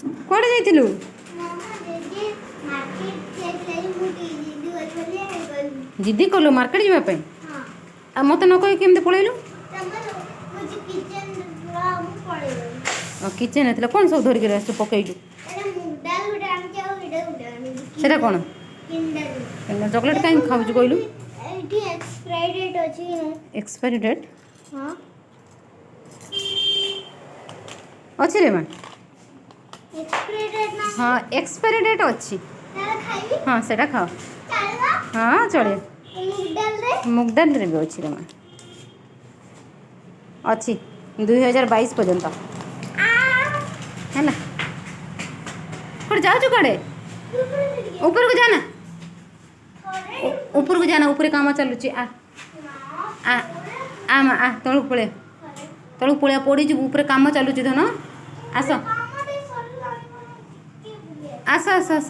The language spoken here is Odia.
କୁଆଡ଼େ ଯାଇଥିଲୁ? ଜିଦି କଲୁ ମାର୍କେଟ ଯିବା ପାଇଁ? ଆଉ ମୋତେ ନ କହି କେମିତି ପଳେଇଲୁ? କିଚେନ୍ ଥିଲା କ'ଣ ସବୁ ଧରିକି ଆସିଛୁ ପକେଇଲୁ? ସେଟା କ'ଣ? ଚକୋଲେଟ୍ କାହିଁକି ଖାଉଛୁ କହିଲୁ? ଏକ୍ସପାୟରି ଡେଟ୍ ଅଛି ରେ ମା? ହଁ ଏକ୍ସପାୟରି ଡେଟ୍ ଅଛି। ହଁ ସେଇଟା ଖାଅ। ହଁ ଚଳିବ। ମୁଗ ଡାଲରେ ବି ଅଛି ରେ ମା। ଅଛି 2022 ପର୍ଯ୍ୟନ୍ତ ହେଲା। କୁଆଡ଼େ ଯାଉଛୁ କୁଆଡ଼େ? ଉପରକୁ ଯାନା, ଉପରକୁ ଯାନା, ଉପରେ କାମ ଚାଲୁଛି। ଆ ତଳକୁ ପଳେଆ, ତଳକୁ ପଳେଆ, ପଡ଼ିଯିବୁ। ଉପରେ କାମ ଚାଲୁଛି ଧନ। ଆସ ଆସ ଆସ ଆସ।